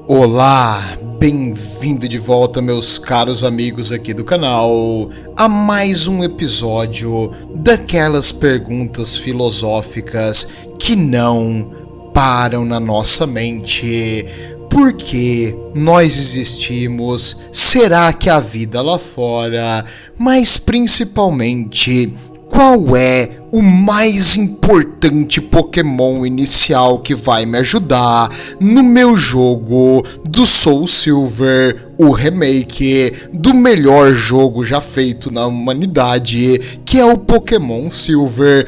Olá, bem-vindo de volta, meus caros amigos aqui do canal, a mais um episódio daquelas perguntas filosóficas que não param na nossa mente. Por que nós existimos? Será que a vida lá fora? Mas principalmente, qual é o mais importante Pokémon inicial que vai me ajudar no meu jogo do Soul Silver, o remake do melhor jogo já feito na humanidade, que é o Pokémon Silver?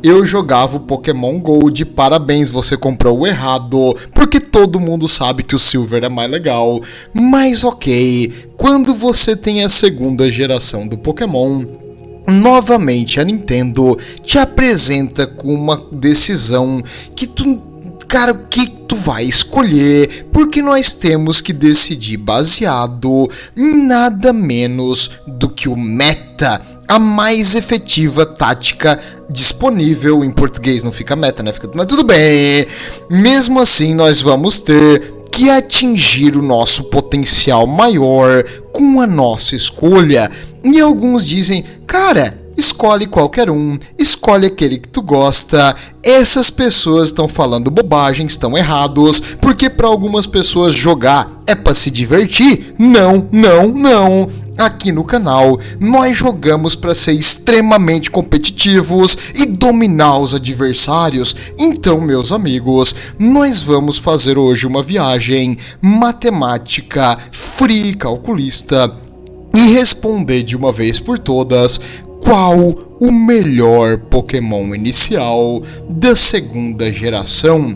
Eu jogava o Pokémon Gold, parabéns, você comprou o errado, porque todo mundo sabe que o Silver é mais legal. Mas ok, quando você tem a segunda geração do Pokémon, novamente a Nintendo te apresenta com uma decisão que tu vai escolher, porque nós temos que decidir baseado em nada menos do que o meta, a mais efetiva tática disponível. Em português não fica meta, né? Mas tudo bem. Mesmo assim, nós vamos ter que atingir o nosso potencial maior com a nossa escolha. E alguns dizem, cara, escolhe qualquer um, escolhe aquele que tu gosta. Essas pessoas estão falando bobagem, estão errados, porque para algumas pessoas jogar é para se divertir. Não. Aqui no canal, nós jogamos para ser extremamente competitivos e dominar os adversários. Então, meus amigos, nós vamos fazer hoje uma viagem matemática, fria e calculista e responder de uma vez por todas qual o melhor Pokémon inicial da segunda geração.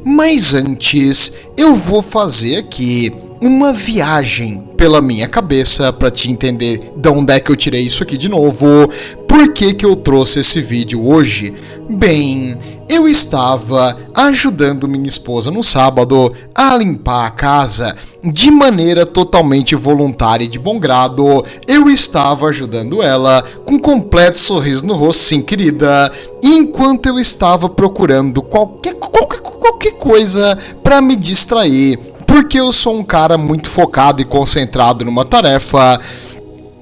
Mas antes, eu vou fazer aqui uma viagem pela minha cabeça para te entender de onde é que eu tirei isso aqui de novo. Por que eu trouxe esse vídeo hoje? Bem, eu estava ajudando minha esposa no sábado a limpar a casa de maneira totalmente voluntária e de bom grado. Eu estava ajudando ela com completo sorriso no rosto, sim, querida, enquanto eu estava procurando qualquer coisa para me distrair, porque eu sou um cara muito focado e concentrado numa tarefa.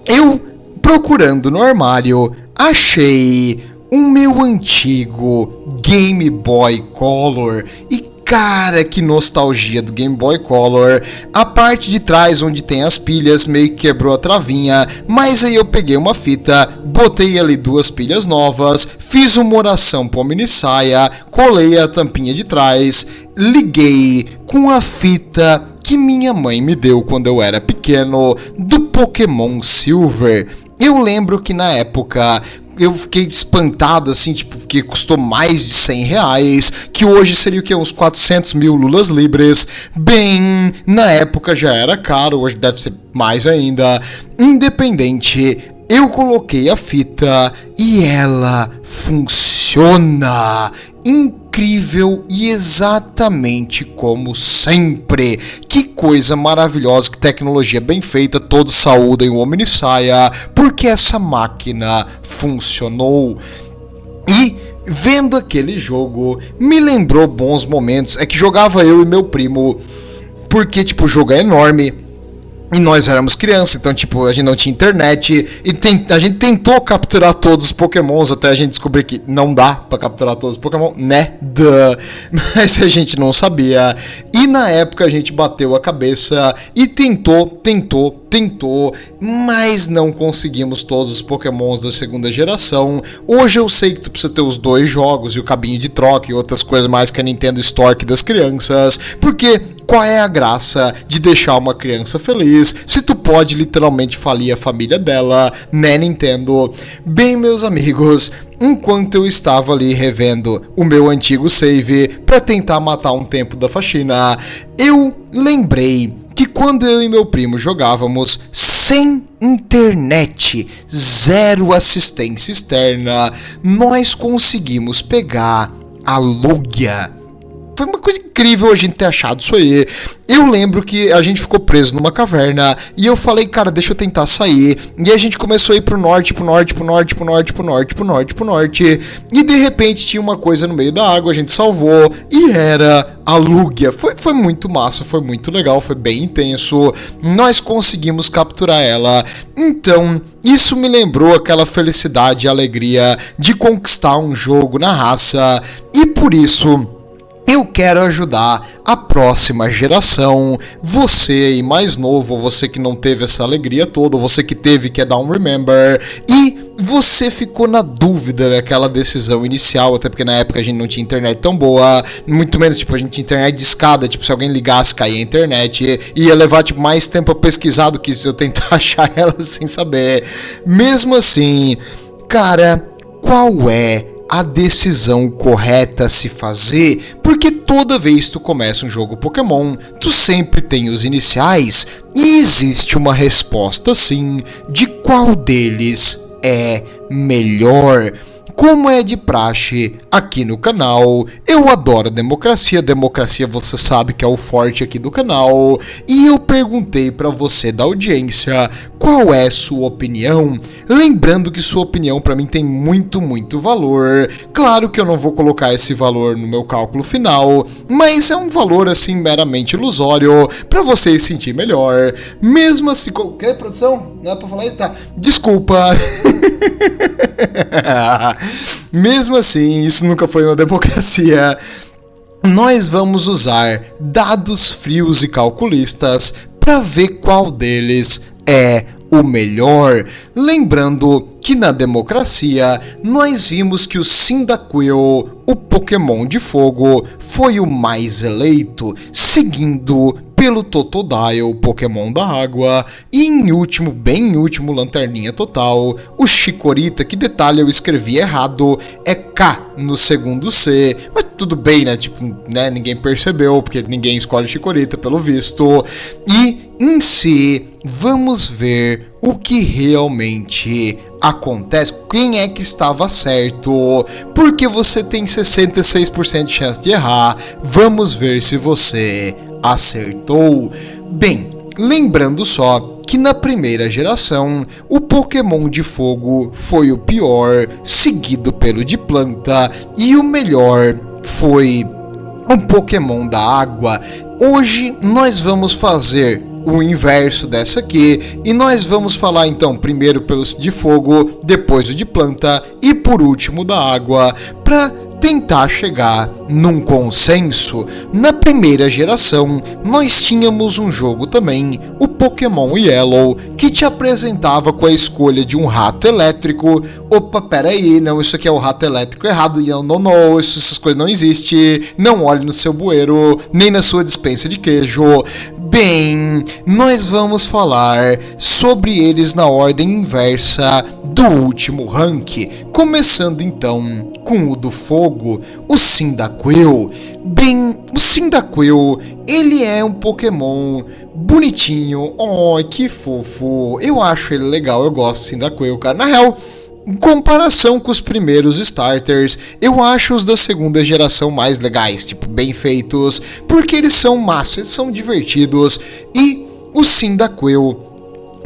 Eu, procurando no armário, achei o meu antigo Game Boy Color. E cara, que nostalgia do Game Boy Color. A parte de trás onde tem as pilhas meio que quebrou a travinha, mas aí eu peguei uma fita, botei ali duas pilhas novas, fiz uma oração pro Omniscia, colei a tampinha de trás, liguei com a fita que minha mãe me deu quando eu era pequeno do Pokémon Silver. Eu lembro que na época eu fiquei espantado, assim, tipo, porque custou mais de R$100, que hoje seria o que? Uns 400 mil lulas libres. Bem, na época já era caro, hoje deve ser mais ainda. Independente, eu coloquei a fita e ela funciona. Incrível e exatamente como sempre. Que coisa maravilhosa, que tecnologia bem feita. Todos saúdem o Omniscia, porque essa máquina funcionou. E vendo aquele jogo me lembrou bons momentos. É que jogava eu e meu primo, porque tipo, o jogo é enorme e nós éramos crianças, então tipo, a gente não tinha internet e a gente tentou capturar todos os Pokémons até a gente descobrir que não dá pra capturar todos os Pokémon, né? Mas a gente não sabia. E na época a gente bateu a cabeça e tentou, mas não conseguimos todos os Pokémons da segunda geração. Hoje eu sei que tu precisa ter os dois jogos e o cabinho de troca e outras coisas mais que a Nintendo Store das crianças, porque qual é a graça de deixar uma criança feliz se tu pode literalmente falir a família dela, né, Nintendo? Bem, meus amigos, enquanto eu estava ali revendo o meu antigo save para tentar matar um tempo da faxina, eu lembrei que quando eu e meu primo jogávamos sem internet, zero assistência externa, nós conseguimos pegar a Lugia. foi uma coisa incrível a gente ter achado isso aí. Eu lembro que a gente ficou preso numa caverna e eu falei, cara, deixa eu tentar sair. E a gente começou a ir pro norte, e de repente tinha uma coisa no meio da água, a gente salvou e era a Lugia. Foi muito massa, foi muito legal, foi bem intenso. Nós conseguimos capturar ela. Então, isso me lembrou aquela felicidade e alegria de conquistar um jogo na raça. E por isso eu quero ajudar a próxima geração, você aí mais novo, você que não teve essa alegria toda, você que teve, quer dar um remember, e você ficou na dúvida naquela decisão inicial, até porque na época a gente não tinha internet tão boa, muito menos, tipo, a gente tinha internet de escada, tipo, se alguém ligasse, caía a internet, ia levar, tipo, mais tempo a pesquisar do que se eu tentar achar ela sem saber. Mesmo assim, cara, qual é a decisão correta a se fazer? Porque toda vez que tu começa um jogo Pokémon, tu sempre tem os iniciais e existe uma resposta sim de qual deles é melhor. Como é de praxe aqui no canal, eu adoro a democracia. Democracia você sabe que é o forte aqui do canal. E eu perguntei para você da audiência qual é sua opinião. Lembrando que sua opinião para mim tem muito valor. Claro que eu não vou colocar esse valor no meu cálculo final, mas é um valor assim meramente ilusório para vocês sentir melhor. Mesmo assim, qualquer produção, não é para falar isso, tá? Desculpa. Mesmo assim, isso nunca foi uma democracia. Nós vamos usar dados frios e calculistas para ver qual deles é o melhor. Lembrando que na democracia nós vimos que o Cyndaquil, o Pokémon de fogo, foi o mais eleito, seguindo pelo Totodile, o Pokémon da água, e em último, bem em último, Lanterninha Total, o Chikorita, que detalhe eu escrevi errado, é K no segundo C, mas tudo bem, né, tipo, né, ninguém percebeu, porque ninguém escolhe Chikorita, pelo visto, e em si, vamos ver o que realmente acontece, quem é que estava certo, porque você tem 66% de chance de errar, vamos ver se você acertou. Bem, lembrando só que na primeira geração o Pokémon de fogo foi o pior, seguido pelo de planta, e o melhor foi um Pokémon da água. Hoje nós vamos fazer o inverso dessa aqui, e nós vamos falar então primeiro pelos de fogo, depois o de planta e por último da água, para tentar chegar num consenso. Na primeira geração, nós tínhamos um jogo também, o Pokémon Yellow, que te apresentava com a escolha de um rato elétrico. Opa, peraí, não, isso aqui é o rato elétrico errado, não, essas coisas não existem, não olhe no seu bueiro, nem na sua despensa de queijo. Bem, nós vamos falar sobre eles na ordem inversa do último rank, começando então com o do fogo, o Cyndaquil. Bem, o Cyndaquil, ele é um Pokémon bonitinho, que fofo, eu acho ele legal, eu gosto do Cyndaquil, cara, na real. Em comparação com os primeiros starters, eu acho os da segunda geração mais legais, tipo, bem feitos, porque eles são massa, eles são divertidos. E o Cyndaquil,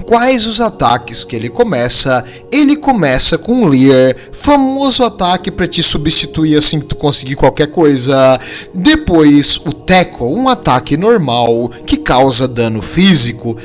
quais os ataques que ele começa? Ele começa com um Leer, famoso ataque para te substituir assim que tu conseguir qualquer coisa. Depois o Tackle, um ataque normal que causa dano físico.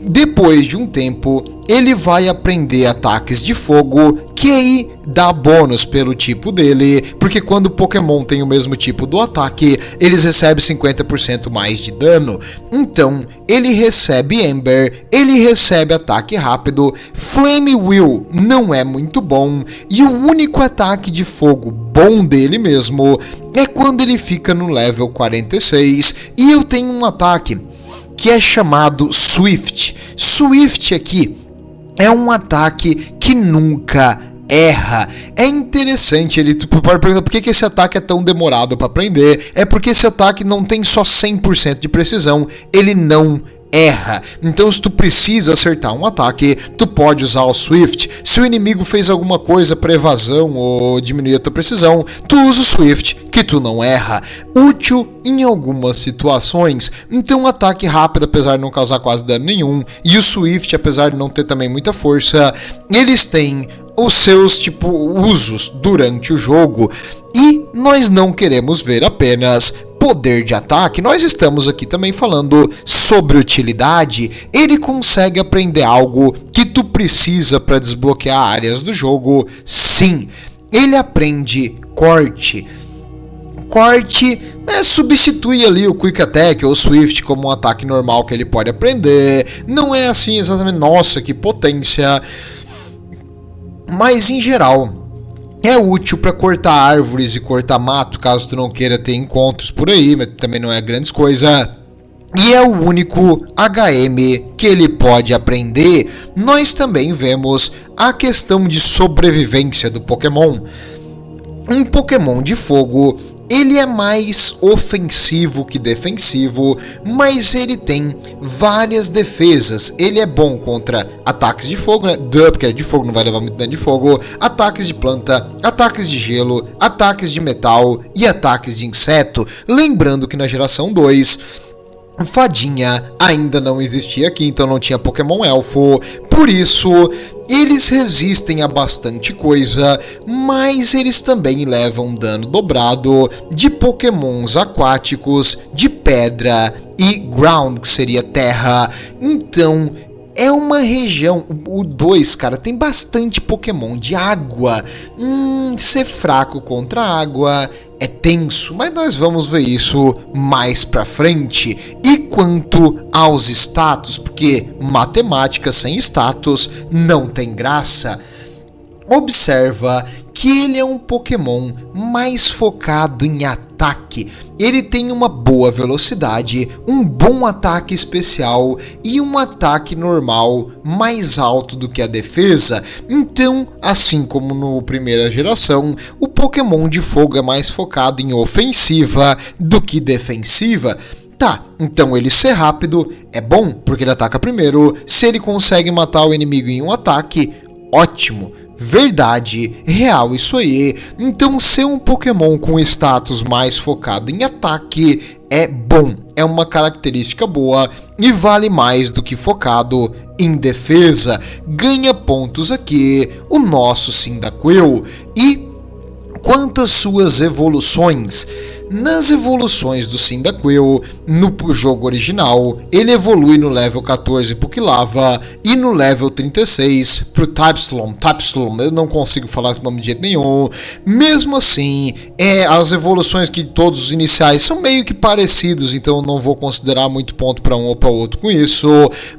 Depois de um tempo, ele vai aprender ataques de fogo, que aí dá bônus pelo tipo dele, porque quando o Pokémon tem o mesmo tipo do ataque, eles recebem 50% mais de dano. Então, ele recebe Ember, ele recebe ataque rápido, Flame Wheel não é muito bom, e o único ataque de fogo bom dele mesmo é quando ele fica no level 46, e eu tenho um ataque que é chamado Swift. Swift aqui é um ataque que nunca erra. É interessante, ele pode perguntar por que esse ataque é tão demorado para aprender. É porque esse ataque não tem só 100% de precisão, ele não erra. Então se tu precisa acertar um ataque, tu pode usar o Swift. Se o inimigo fez alguma coisa para evasão ou diminuir a tua precisão, tu usa o Swift, que tu não erra. Útil em algumas situações. Então um ataque rápido, apesar de não causar quase dano nenhum, e o Swift, apesar de não ter também muita força, eles têm os seus usos durante o jogo. E nós não queremos ver apenas poder de ataque, nós estamos aqui também falando sobre utilidade. Ele consegue aprender algo que tu precisa para desbloquear áreas do jogo. Sim, ele aprende corte. Corte substitui ali o Quick Attack ou o Swift como um ataque normal que ele pode aprender. Não é assim exatamente, nossa, que potência. Mas em geral é útil para cortar árvores e cortar mato, caso tu não queira ter encontros por aí, mas também não é grande coisa. E é o único HM que ele pode aprender. Nós também vemos a questão de sobrevivência do Pokémon. Um Pokémon de fogo, ele é mais ofensivo que defensivo, mas ele tem várias defesas. Ele é bom contra ataques de fogo, né? Porque é de fogo, não vai levar muito dano de fogo. Ataques de planta, ataques de gelo, ataques de metal e ataques de inseto. Lembrando que na geração 2... Fadinha ainda não existia aqui, então não tinha Pokémon Elfo, por isso eles resistem a bastante coisa, mas eles também levam dano dobrado de Pokémons aquáticos, de pedra e ground, que seria terra. Então é uma região, o 2, cara, tem bastante Pokémon de água. Ser fraco contra água é tenso, mas nós vamos ver isso mais pra frente. E quanto aos status, porque matemática sem status não tem graça, observa que ele é um Pokémon mais focado em ataque. Ele tem uma boa velocidade, um bom ataque especial e um ataque normal mais alto do que a defesa. Então, assim como no primeira geração, o Pokémon de fogo é mais focado em ofensiva do que defensiva. Tá, então ele ser rápido é bom, porque ele ataca primeiro. Se ele consegue matar o inimigo em um ataque, ótimo. Verdade, real isso aí. Então ser um Pokémon com status mais focado em ataque é bom, é uma característica boa e vale mais do que focado em defesa. Ganha pontos aqui o nosso Cyndaquil. E quanto às suas evoluções, nas evoluções do Cyndaquil, no jogo original, ele evolui no level 14 pro Quilava e no level 36 pro Typslum, eu não consigo falar esse nome de jeito nenhum. Mesmo assim, as evoluções que todos os iniciais são meio que parecidos, então eu não vou considerar muito ponto para um ou para outro com isso,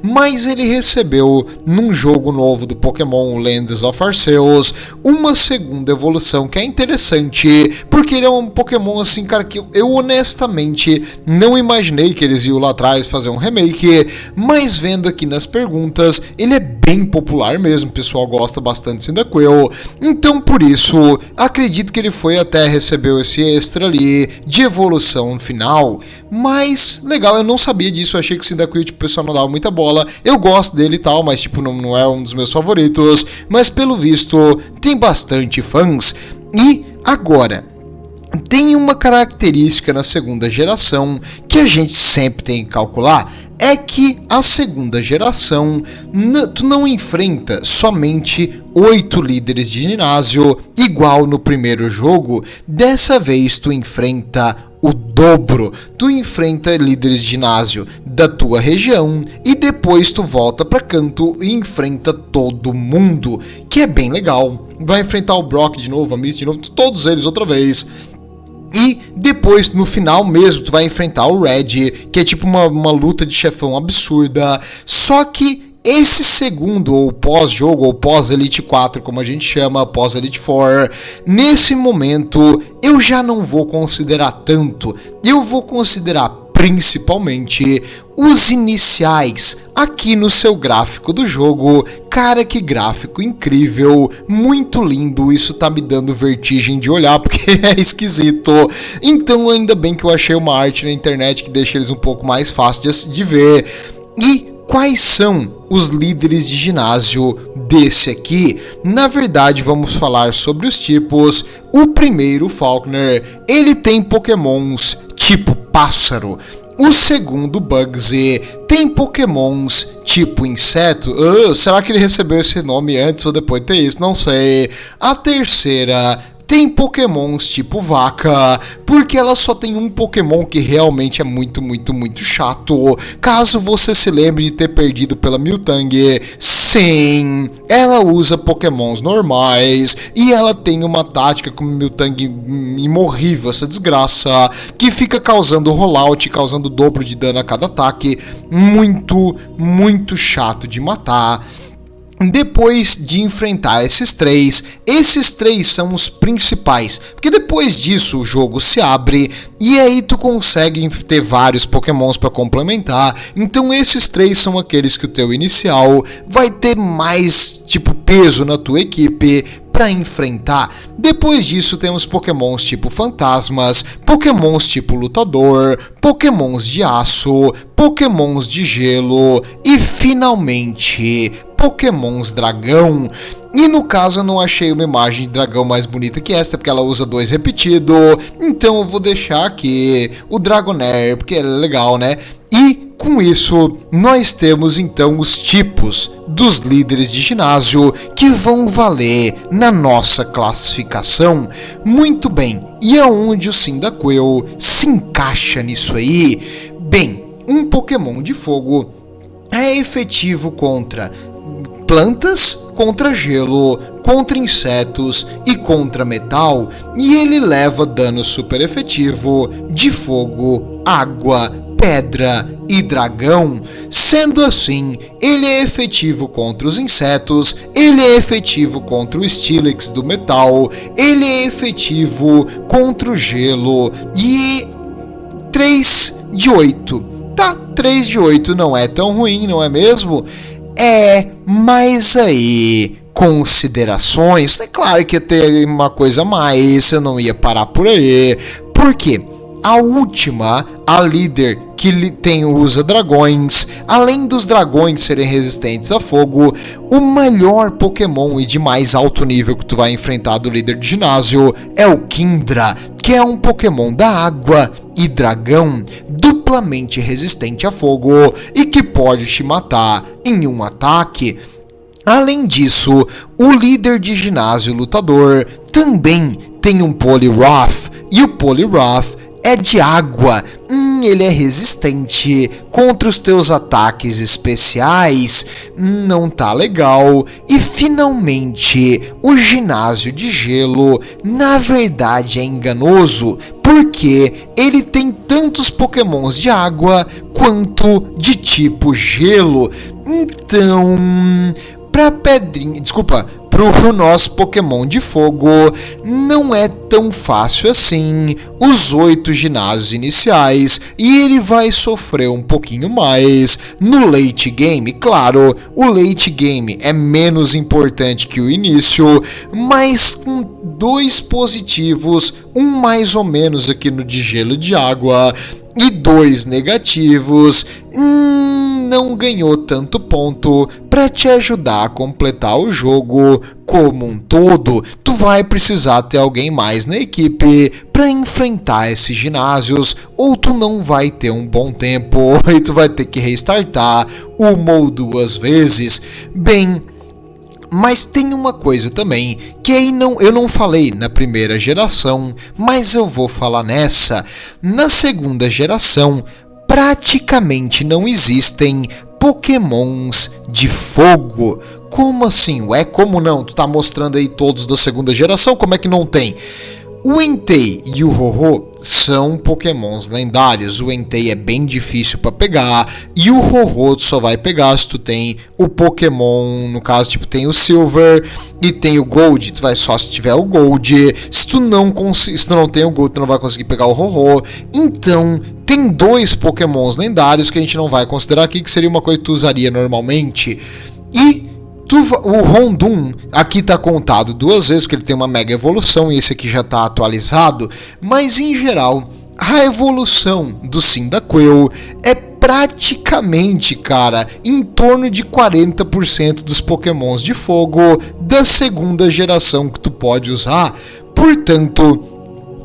mas ele recebeu num jogo novo do Pokémon Legends of Arceus uma segunda evolução que é interessante, porque ele é um Pokémon assim, cara, que eu honestamente não imaginei que eles iam lá atrás fazer um remake, mas vendo aqui nas perguntas, ele é bem popular mesmo, o pessoal gosta bastante de Cyndaquil, então por isso acredito que ele foi até recebeu esse extra ali de evolução final. Mas legal, eu não sabia disso, eu achei que o Cyndaquil, o pessoal não dava muita bola. Eu gosto dele e tal, mas não é um dos meus favoritos, mas pelo visto tem bastante fãs. E agora, tem uma característica na segunda geração que a gente sempre tem que calcular, é que a segunda geração tu não enfrenta somente 8 líderes de ginásio igual no primeiro jogo. Dessa vez tu enfrenta o dobro, tu enfrenta líderes de ginásio da tua região e depois tu volta pra canto e enfrenta todo mundo, que é bem legal. Vai enfrentar o Brock de novo, a Misty de novo, todos eles outra vez. E depois, no final mesmo, tu vai enfrentar o Red, que é tipo uma luta de chefão absurda. Só que esse segundo, ou pós-jogo, ou pós-Elite 4, como a gente chama, pós-Elite 4, nesse momento eu já não vou considerar tanto. Eu vou considerar principalmente os iniciais aqui no seu gráfico do jogo. Cara, que gráfico incrível, muito lindo, isso tá me dando vertigem de olhar porque é esquisito. Então ainda bem que eu achei uma arte na internet que deixa eles um pouco mais fáceis de ver. E quais são os líderes de ginásio desse aqui? Na verdade, vamos falar sobre os tipos. O primeiro, Falkner, ele tem pokémons tipo pássaro. O segundo, Bugsy, tem pokémons tipo inseto. Será que ele recebeu esse nome antes ou depois de ter isso? Não sei. A terceira tem pokémons tipo vaca, porque ela só tem um pokémon que realmente é muito chato. Caso você se lembre de ter perdido pela Miltangue, sim, ela usa pokémons normais e ela tem uma tática como Miltangue imorrível, essa desgraça, que fica causando rollout, causando o dobro de dano a cada ataque, muito chato de matar. Depois de enfrentar esses três são os principais, porque depois disso o jogo se abre e aí tu consegue ter vários pokémons para complementar. Então esses três são aqueles que o teu inicial vai ter mais peso na tua equipe para enfrentar. Depois disso temos pokémons tipo fantasmas, pokémons tipo lutador, pokémons de aço, pokémons de gelo e finalmente pokémons dragão. E no caso eu não achei uma imagem de dragão mais bonita que esta, porque ela usa 2 repetido, então eu vou deixar aqui o Dragonair, porque é legal, né? E com isso, nós temos então os tipos dos líderes de ginásio que vão valer na nossa classificação. Muito bem, e aonde o Cyndaquil se encaixa nisso aí? Bem, um Pokémon de fogo é efetivo contra plantas, contra gelo, contra insetos e contra metal, e ele leva dano super efetivo de fogo, água, pedra e dragão. Sendo assim, ele é efetivo contra os insetos, ele é efetivo contra o Steelix do metal, ele é efetivo contra o gelo e 3 de 8. Tá, 3 de 8 não é tão ruim, não é mesmo? Mas aí, considerações, é claro que ia ter uma coisa a mais, eu não ia parar por aí. Por quê? A última, a líder que usa dragões, além dos dragões serem resistentes a fogo, o melhor Pokémon e de mais alto nível que tu vai enfrentar do líder de ginásio é o Kingdra, que é um Pokémon da água e dragão, duplamente resistente a fogo e que pode te matar em um ataque. Além disso, o líder de ginásio lutador também tem um Poliwrath, e o Poliwrath é de água, ele é resistente contra os teus ataques especiais, não tá legal. E finalmente, o ginásio de gelo, na verdade é enganoso, porque ele tem tantos pokémons de água quanto de tipo gelo. Então, pro nosso Pokémon de fogo, não é tão fácil assim os 8 ginásios iniciais, e ele vai sofrer um pouquinho mais no late game. Claro, o late game é menos importante que o início, mas com 2 positivos, um mais ou menos aqui no de gelo e de água, e 2 negativos, não ganhou tanto ponto para te ajudar a completar o jogo como um todo. Tu vai precisar ter alguém mais na equipe para enfrentar esses ginásios, ou tu não vai ter um bom tempo e tu vai ter que restartar 1 ou 2 vezes. Bem, mas tem uma coisa também que aí eu não falei na primeira geração, mas eu vou falar nessa. Na segunda geração, praticamente não existem Pokémons de fogo. Como assim? Como não? Tu tá mostrando aí todos da segunda geração, como é que não tem? O Entei e o Ho-Oh são pokémons lendários. O Entei é bem difícil para pegar, e o Ho-Oh tu só vai pegar se tu tem o Pokémon, no caso, tem o Silver e tem o Gold. Tu vai só se tiver o Gold. Se tu não tem o Gold, tu não vai conseguir pegar o Ho-Oh. Então, tem 2 pokémons lendários que a gente não vai considerar aqui, que seria uma coisa que tu usaria normalmente. E o Rondon aqui está contado 2 vezes, porque ele tem uma mega evolução e esse aqui já está atualizado, mas em geral a evolução do Cyndaquil é praticamente, cara, em torno de 40% dos pokémons de fogo da segunda geração que tu pode usar. Portanto,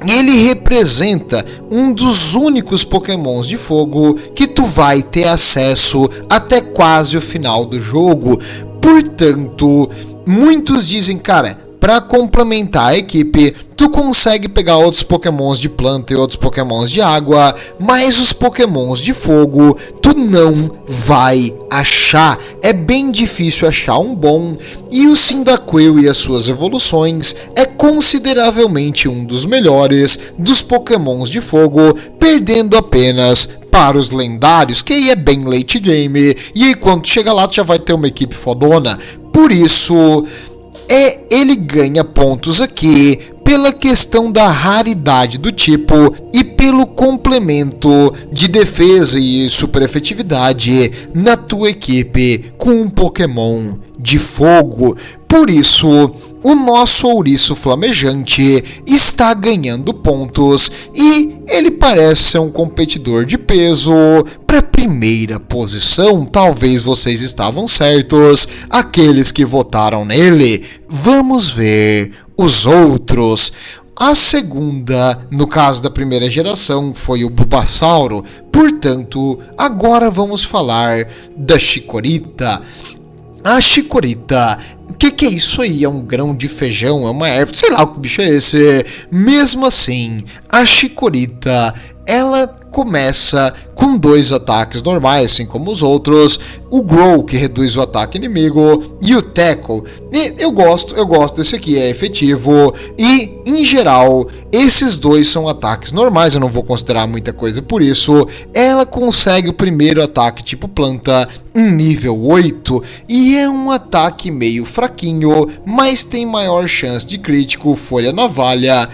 ele representa um dos únicos pokémons de fogo que tu vai ter acesso até quase o final do jogo. Portanto, muitos dizem, cara, para complementar a equipe, tu consegue pegar outros pokémons de planta e outros pokémons de água, mas os pokémons de fogo tu não vai achar. É bem difícil achar um bom, e o Cyndaquil e as suas evoluções é consideravelmente um dos melhores dos pokémons de fogo, perdendo apenas para os lendários, que aí é bem late game, e aí quando tu chega lá tu já vai ter uma equipe fodona. Por isso, ele ganha pontos aqui pela questão da raridade do tipo e pelo complemento de defesa e super efetividade na tua equipe com um Pokémon de fogo. Por isso, o nosso ouriço flamejante está ganhando pontos e ele parece ser um competidor de peso para a primeira posição. Talvez vocês estavam certos, aqueles que votaram nele. Vamos ver os outros. A segunda, no caso da primeira geração, foi o Bulbasauro. Portanto, agora vamos falar da Chikorita. A Chikorita, o que é isso aí? É um grão de feijão? É uma erva? Sei lá o que bicho é esse. Mesmo assim, a Chikorita, ela começa com 2 ataques normais, assim como os outros. O Grow, que reduz o ataque inimigo, e o Tackle. E eu gosto desse aqui, é efetivo. E, em geral, esses dois são ataques normais, eu não vou considerar muita coisa por isso. Ela consegue o primeiro ataque tipo planta em nível 8, e é um ataque meio fraquinho, mas tem maior chance de crítico, folha navalha.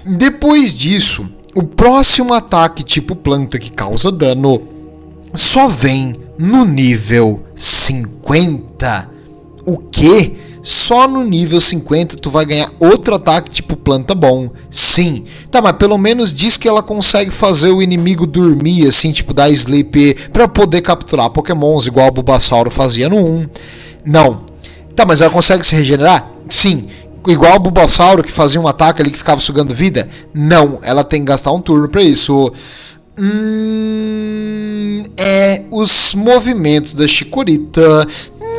Depois disso, o próximo ataque tipo planta que causa dano só vem no nível 50. O quê? Só no nível 50 tu vai ganhar outro ataque tipo planta bom? Sim. Tá, mas pelo menos diz que ela consegue fazer o inimigo dormir, assim, tipo dar sleep, pra poder capturar pokémons, igual o Bulbasauro fazia no 1. Não. Tá, mas ela consegue se regenerar? Sim. Igual o Bulbasauro que fazia um ataque ali que ficava sugando vida? Não, ela tem que gastar um turno pra isso. Os movimentos da Chikorita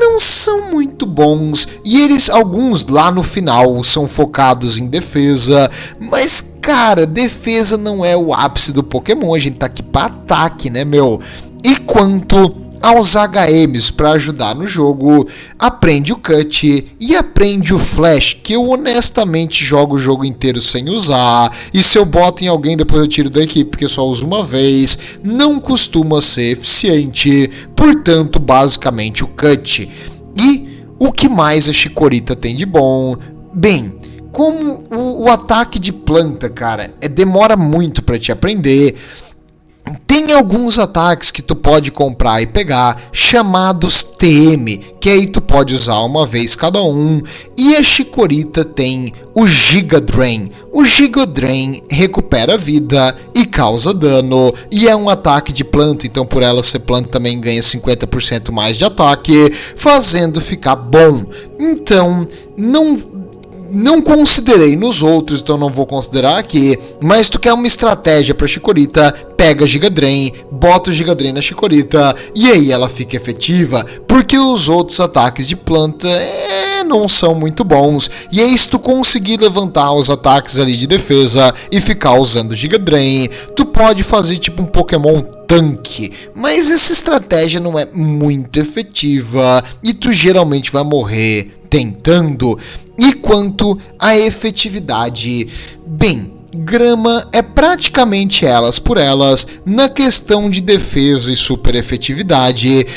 não são muito bons, e eles, alguns lá no final, são focados em defesa, mas cara, defesa não é o ápice do Pokémon, a gente tá aqui pra ataque, né, meu? E quanto aos HMs para ajudar no jogo, aprende o Cut e aprende o Flash, que eu honestamente jogo o jogo inteiro sem usar, e se eu boto em alguém depois eu tiro da equipe porque eu só uso uma vez, não costuma ser eficiente. Portanto, basicamente o Cut. E o que mais a Chikorita tem de bom? Bem, como o ataque de planta, cara, demora muito para te aprender. Tem alguns ataques que tu pode comprar e pegar, chamados TM, que aí tu pode usar uma vez cada um. E a Chikorita tem o Giga Drain. O Giga Drain recupera vida e causa dano, e é um ataque de planta, então por ela ser planta também ganha 50% mais de ataque, fazendo ficar bom. Então, não considerei nos outros, então não vou considerar aqui, mas tu quer uma estratégia pra Chikorita, pega Giga Drain, bota o Giga Drain na Chikorita, e aí ela fica efetiva, porque os outros ataques de planta não são muito bons, e aí se tu conseguir levantar os ataques ali de defesa e ficar usando Giga Drain, tu pode fazer tipo um Pokémon tanque, mas essa estratégia não é muito efetiva, e tu geralmente vai morrer tentando. E quanto à efetividade, bem, Grama é praticamente elas por elas na questão de defesa e super efetividade.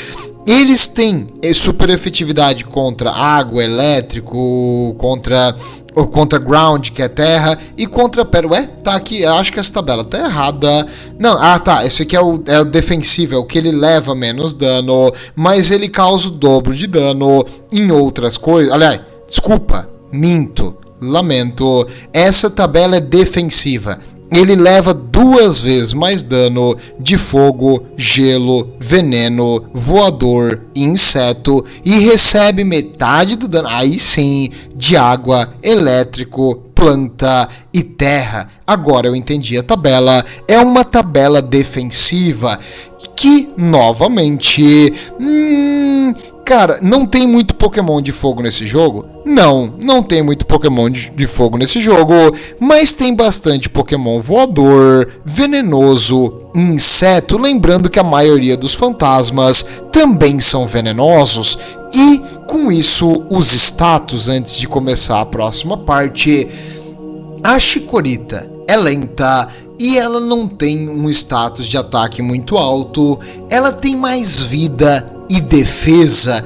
Eles têm super efetividade contra água, elétrico, contra ground, que é terra, e contra pedra. Tá aqui, acho que essa tabela tá errada. Não, tá, esse aqui é o defensivo, é o que ele leva menos dano, mas ele causa o dobro de dano em outras coisas. Aliás, desculpa, minto, lamento, essa tabela é defensiva. ele leva 2 vezes mais dano de fogo, gelo, veneno, voador e inseto e recebe metade do dano, aí sim, de água, elétrico, planta e terra. Agora eu entendi a tabela, é uma tabela defensiva que, novamente, cara, não tem muito Pokémon de fogo nesse jogo? Não tem muito Pokémon de fogo nesse jogo, mas tem bastante Pokémon voador, venenoso, inseto, lembrando que a maioria dos fantasmas também são venenosos, e com isso os status, antes de começar a próxima parte, a Chikorita é lenta e ela não tem um status de ataque muito alto, ela tem mais vida e defesa.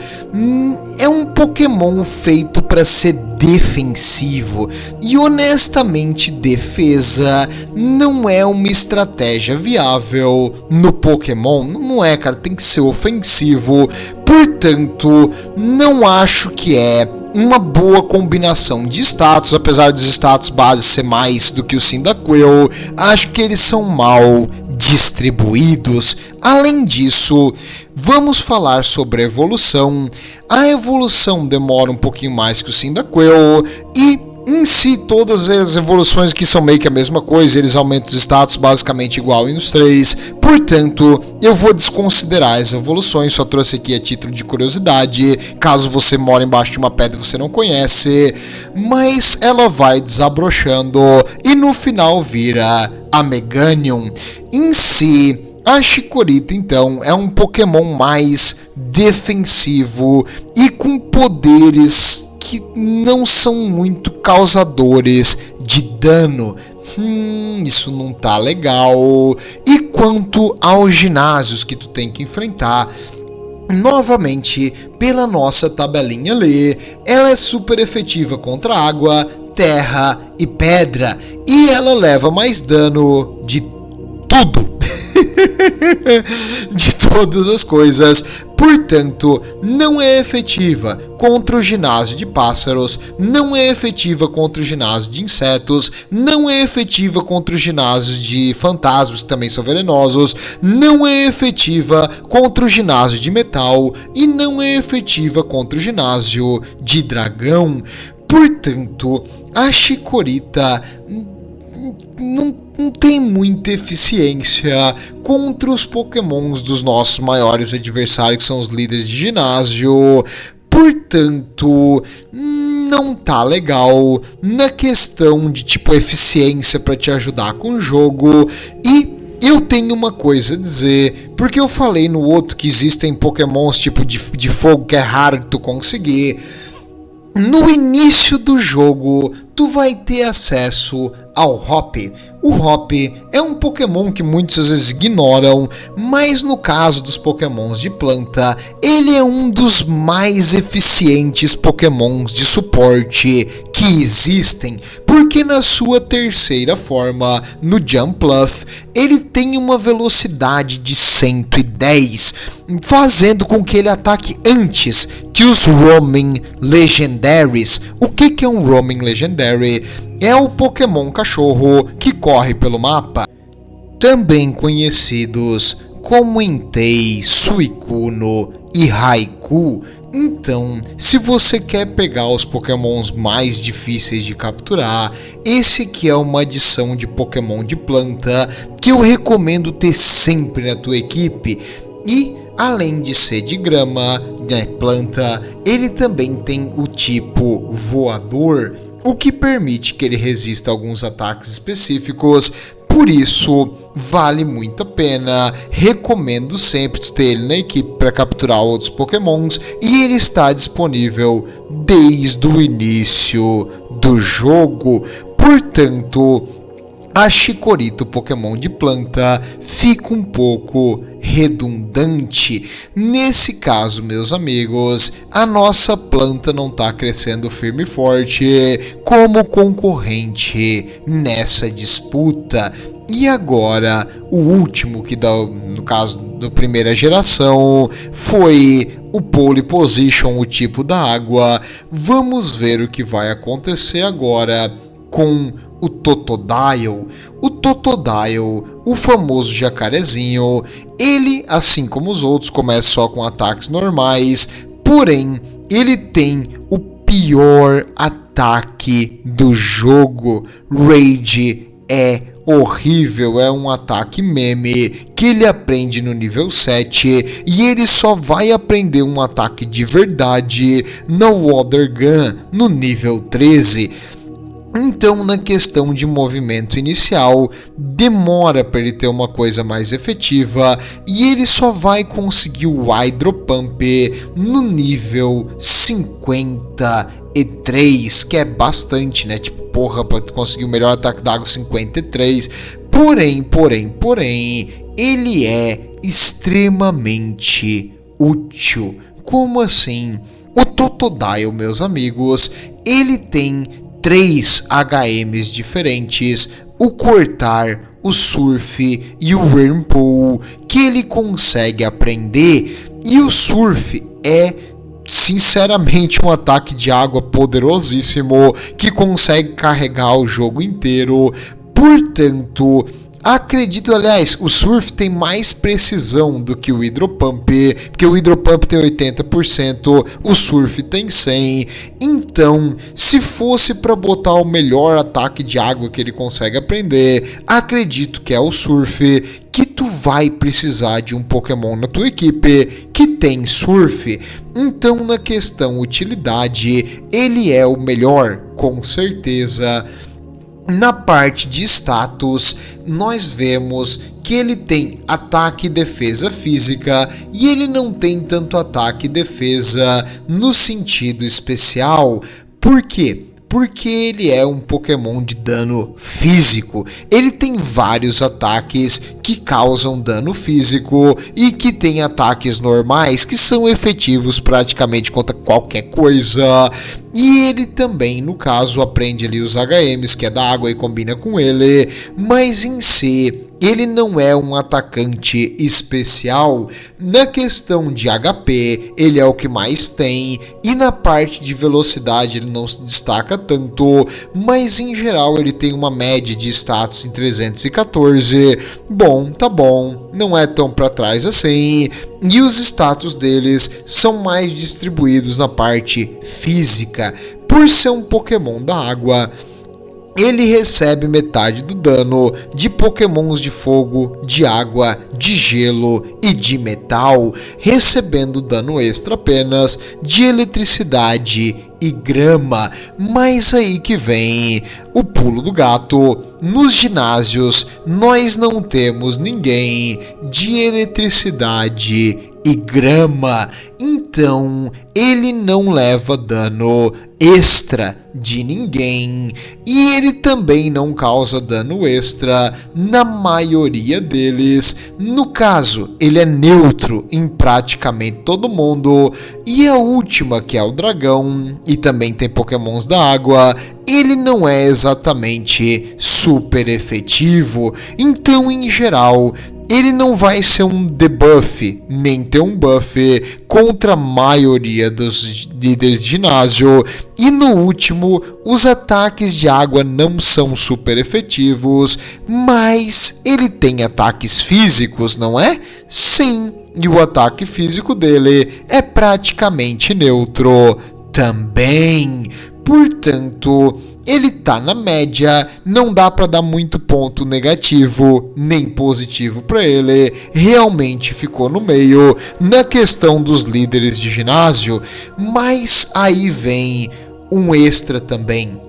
É um Pokémon feito para ser defensivo e honestamente defesa não é uma estratégia viável no Pokémon, não é, cara, tem que ser ofensivo, portanto não acho que é uma boa combinação de status, apesar dos status base ser mais do que o Cyndaquil, acho que eles são mal distribuídos. Além disso, vamos falar sobre a evolução. A evolução demora um pouquinho mais que o Cyndaquil e em si todas as evoluções que são meio que a mesma coisa, eles aumentam os status basicamente igual nos 3, portanto eu vou desconsiderar as evoluções, só trouxe aqui a título de curiosidade, caso você mora embaixo de uma pedra e você não conhece, mas ela vai desabrochando e no final vira a Meganium. Em si, a Chikorita, então, é um Pokémon mais defensivo e com poderes que não são muito causadores de dano. Isso não tá legal. E quanto aos ginásios que tu tem que enfrentar, novamente, pela nossa tabelinha ali, ela é super efetiva contra água, terra e pedra. E ela leva mais dano de tudo. De todas as coisas, portanto não é efetiva contra o ginásio de pássaros, não é efetiva contra o ginásio de insetos, não é efetiva contra os ginásios de fantasmas que também são venenosos, não é efetiva contra o ginásio de metal e não é efetiva contra o ginásio de dragão. Portanto, a Chikorita não tem muita eficiência contra os Pokémons dos nossos maiores adversários, que são os líderes de ginásio. Portanto, não tá legal na questão de tipo eficiência para te ajudar com o jogo. E eu tenho uma coisa a dizer, porque eu falei no outro que existem Pokémons tipo de fogo que é raro de tu conseguir. No início do jogo, tu vai ter acesso ao Hop. O Hop é um Pokémon que muitas vezes ignoram, mas no caso dos Pokémons de planta, ele é um dos mais eficientes Pokémons de suporte que existem, porque na sua terceira forma, no Jumpluff, ele tem uma velocidade de 110, fazendo com que ele ataque antes que os Roaming Legendaries. O que é um Roaming Legendary? É o Pokémon cachorro que corre pelo mapa, também conhecidos como Entei, Suicune e Raikou. Então, se você quer pegar os Pokémons mais difíceis de capturar, esse aqui é uma adição de Pokémon de planta que eu recomendo ter sempre na tua equipe. E além de ser de grama, planta, ele também tem o tipo voador, o que permite que ele resista a alguns ataques específicos. Por isso, vale muito a pena, recomendo sempre tu ter ele na equipe para capturar outros Pokémons, e ele está disponível desde o início do jogo. Portanto, a Chikorita, o Pokémon de planta, fica um pouco redundante. Nesse caso, meus amigos, a nossa planta não está crescendo firme e forte como concorrente nessa disputa. E agora, o último que dá, no caso da primeira geração, foi o Pole Position, o tipo da água. Vamos ver o que vai acontecer agora com o Totodile. O Totodile, o famoso jacarezinho, ele, assim como os outros, começa só com ataques normais, porém, ele tem o pior ataque do jogo. Rage é horrível, é um ataque meme que ele aprende no nível 7 e ele só vai aprender um ataque de verdade no Water Gun no nível 13. Então, na questão de movimento inicial, demora para ele ter uma coisa mais efetiva e ele só vai conseguir o Hydro Pump no nível 53, que é bastante, né? Tipo, porra, para conseguir o melhor ataque d'água 53. Porém, ele é extremamente útil. Como assim? O Totodile, meus amigos, ele tem 3 HMs diferentes, o Cortar, o Surf e o Whirlpool, que ele consegue aprender, e o Surf é sinceramente um ataque de água poderosíssimo, que consegue carregar o jogo inteiro. Portanto, acredito, aliás, o Surf tem mais precisão do que o Hydro Pump, porque o Hydro Pump tem 80%, o Surf tem 100%. Então, se fosse para botar o melhor ataque de água que ele consegue aprender, acredito que é o Surf, que tu vai precisar de um Pokémon na tua equipe que tem Surf. Então, na questão utilidade, ele é o melhor, com certeza. Na parte de status, nós vemos que ele tem ataque e defesa física e ele não tem tanto ataque e defesa no sentido especial. Por quê? Porque ele é um Pokémon de dano físico. Ele tem vários ataques que causam dano físico e que tem ataques normais que são efetivos praticamente contra qualquer coisa. E ele também, no caso, aprende ali os HMs, que é da água e combina com ele, mas em si ele não é um atacante especial. Na questão de HP, ele é o que mais tem, e na parte de velocidade ele não se destaca tanto, mas em geral ele tem uma média de status em 314. Bom, tá bom, não é tão para trás assim, e os status deles são mais distribuídos na parte física. Por ser um Pokémon da água, ele recebe metade do dano de Pokémons de fogo, de água, de gelo e de metal, recebendo dano extra apenas de eletricidade e grama. Mas aí que vem o pulo do gato. Nos ginásios nós não temos ninguém de eletricidade e grama, então ele não leva dano extra de ninguém e ele também não causa dano extra na maioria deles. No caso, ele é neutro em praticamente todo mundo. E a última, que é o dragão, e também tem Pokémons da água, ele não é exatamente super efetivo, então em geral ele não vai ser um debuff, nem ter um buff contra a maioria dos líderes de ginásio. E no último, os ataques de água não são super efetivos, mas ele tem ataques físicos, não é? Sim, e o ataque físico dele é praticamente neutro também. Portanto, ele tá na média, não dá para dar muito ponto negativo nem positivo para ele, realmente ficou no meio na questão dos líderes de ginásio. Mas aí vem um extra também.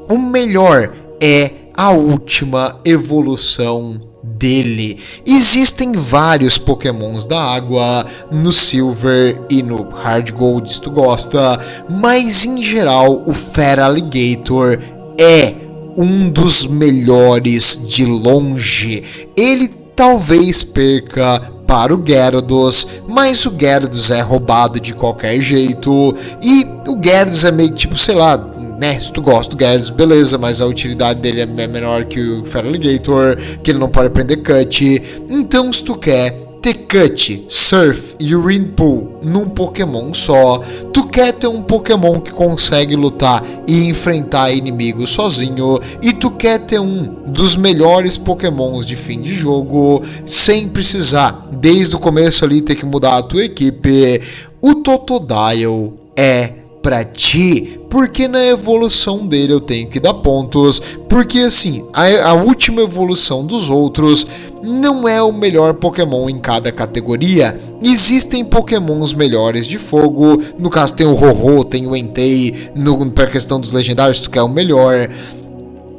O melhor é a última evolução dele. Existem vários Pokémons da água no Silver e no Hard Gold, se tu gosta, mas em geral o Feraligatr é um dos melhores de longe. Ele talvez perca para o Gyarados, mas o Gyarados é roubado de qualquer jeito, e o Gyarados é meio tipo, sei lá, né, se tu gosta do Gyarados, beleza, mas a utilidade dele é menor que o Feraligatr, que ele não pode aprender Cut. Então, se tu quer ter Cut, Surf e Urine Pool num Pokémon só, tu quer ter um Pokémon que consegue lutar e enfrentar inimigos sozinho, e tu quer ter um dos melhores Pokémons de fim de jogo, sem precisar, desde o começo ali, ter que mudar a tua equipe, o Totodile é pra ti, porque na evolução dele eu tenho que dar pontos, porque assim, a última evolução dos outros não é o melhor Pokémon em cada categoria. Existem Pokémons melhores de fogo, no caso tem o Ho-Oh, tem o Entei, pra questão dos legendários tu quer o melhor.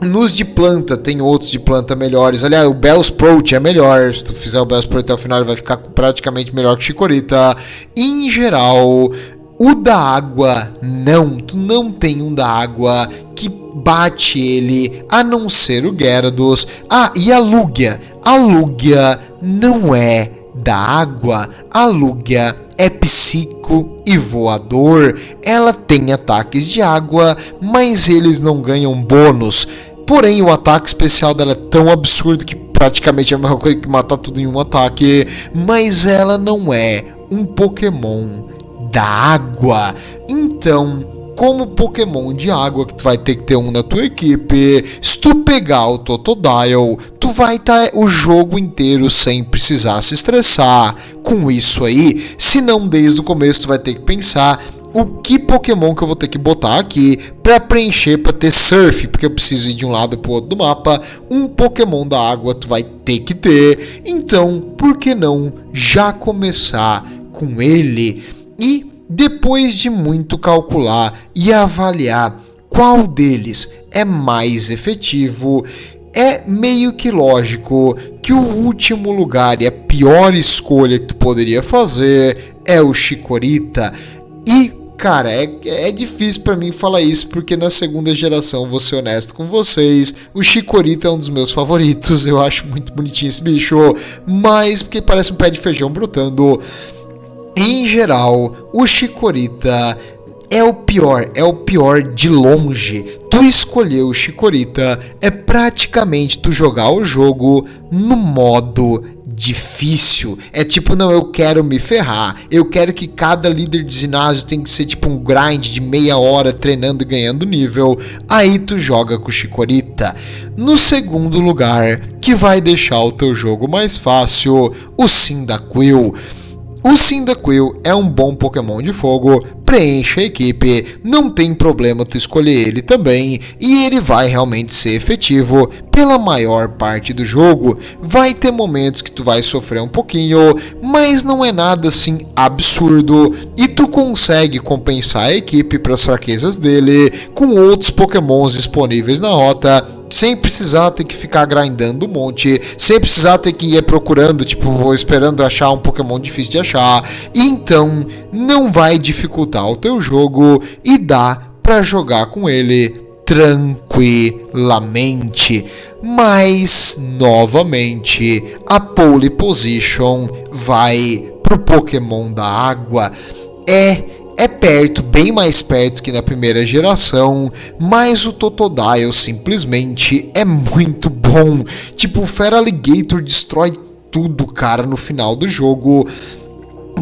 Nos de planta, tem outros de planta melhores. Aliás, o Bellsprout é melhor. Se tu fizer o Bellsprout até o final, ele vai ficar praticamente melhor que o Chikorita. Em geral, o da água, não. Tu não tem um da água que bate ele, a não ser o Gyarados. Ah, e a Lugia. A Lugia não é da água. A Lugia é psíquico e voador. Ela tem ataques de água, mas eles não ganham bônus. Porém, o ataque especial dela é tão absurdo que praticamente é a mesma coisa que matar tudo em um ataque. Mas ela não é um Pokémon da água. Então, como Pokémon de água que tu vai ter que ter um na tua equipe, se tu pegar o Totodile, tu vai estar o jogo inteiro sem precisar se estressar com isso aí. Se não, desde o começo tu vai ter que pensar o que Pokémon que eu vou ter que botar aqui para preencher, para ter Surf, porque eu preciso ir de um lado pro outro do mapa. Um Pokémon da água tu vai ter que ter. Então, por que não já começar com ele? E depois de muito calcular e avaliar qual deles é mais efetivo, é meio que lógico que o último lugar e a pior escolha que tu poderia fazer é o Chikorita. E, cara, é difícil pra mim falar isso, porque na segunda geração, vou ser honesto com vocês, o Chikorita é um dos meus favoritos. Eu acho muito bonitinho esse bicho, mas porque parece um pé de feijão brotando. Em geral, o Chikorita é o pior de longe. Tu escolher o Chikorita é praticamente tu jogar o jogo no modo difícil. É tipo, não, eu quero me ferrar. Eu quero que cada líder de ginásio tem que ser tipo um grind de meia hora treinando e ganhando nível. Aí tu joga com o Chikorita. No segundo lugar, que vai deixar o teu jogo mais fácil, o Cyndaquil. O Cyndaquil é um bom Pokémon de fogo, preenche a equipe, não tem problema tu escolher ele também, e ele vai realmente ser efetivo pela maior parte do jogo. Vai ter momentos que tu vai sofrer um pouquinho, mas não é nada assim absurdo, e tu consegue compensar a equipe para as fraquezas dele com outros Pokémons disponíveis na rota, sem precisar ter que ficar grindando um monte, sem precisar ter que ir procurando, tipo, esperando achar um Pokémon difícil de achar. Então, não vai dificultar o teu jogo e dá pra jogar com ele tranquilamente. Mas, novamente, a pole position vai pro Pokémon da água. É perto, bem mais perto que na primeira geração, mas o Totodile simplesmente é muito bom. Tipo, o Feraligatr destrói tudo, cara, no final do jogo.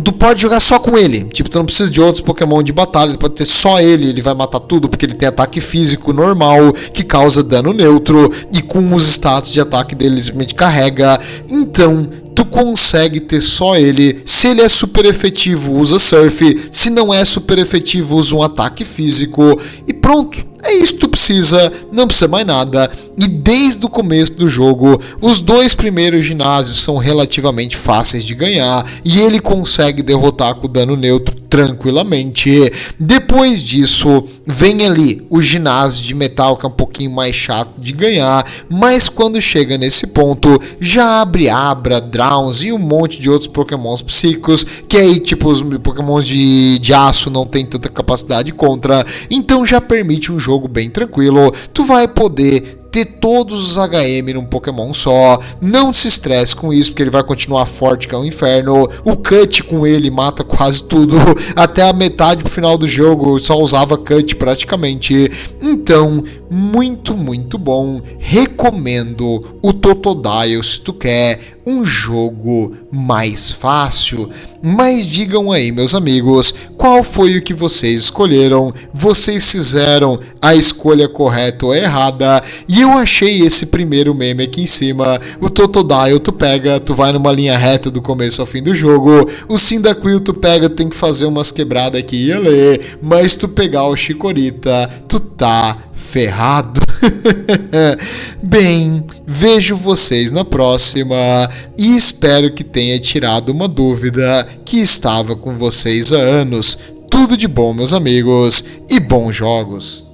Tu pode jogar só com ele, tipo, tu não precisa de outros Pokémon de batalha, tu pode ter só ele vai matar tudo, porque ele tem ataque físico normal, que causa dano neutro, e com os status de ataque dele simplesmente carrega. Então, tu consegue ter só ele. Se ele é super efetivo, usa Surf. Se não é super efetivo, usa um ataque físico. E pronto, é isso que tu precisa, não precisa mais nada. E desde o começo do jogo, os dois primeiros ginásios são relativamente fáceis de ganhar, e ele consegue derrotar com dano neutro tranquilamente. Depois disso, vem ali o ginásio de metal, que é um pouquinho mais chato de ganhar, mas quando chega nesse ponto, já abre Abra, Drowns e um monte de outros Pokémons psíquicos, que aí, tipo, os Pokémons de aço não tem tanta capacidade contra, então já permite um jogo bem tranquilo. Tu vai poder ter todos os HM num Pokémon só, não se estresse com isso, porque ele vai continuar forte, que é um inferno. O Cut com ele mata quase tudo, até a metade pro final do jogo só usava Cut praticamente. Então, muito bom, recomendo o Totodile se tu quer um jogo mais fácil. Mas digam aí, meus amigos, qual foi o que vocês escolheram? Vocês fizeram a escolha correta ou errada? E eu achei esse primeiro meme aqui em cima. O Totodile tu pega, tu vai numa linha reta do começo ao fim do jogo. O Cyndaquil tu pega, tem que fazer umas quebradas aqui e ali. Mas tu pegar o Chikorita, tu tá ferrado. Bem, vejo vocês na próxima e espero que tenha tirado uma dúvida que estava com vocês há anos. Tudo de bom, meus amigos, e bons jogos!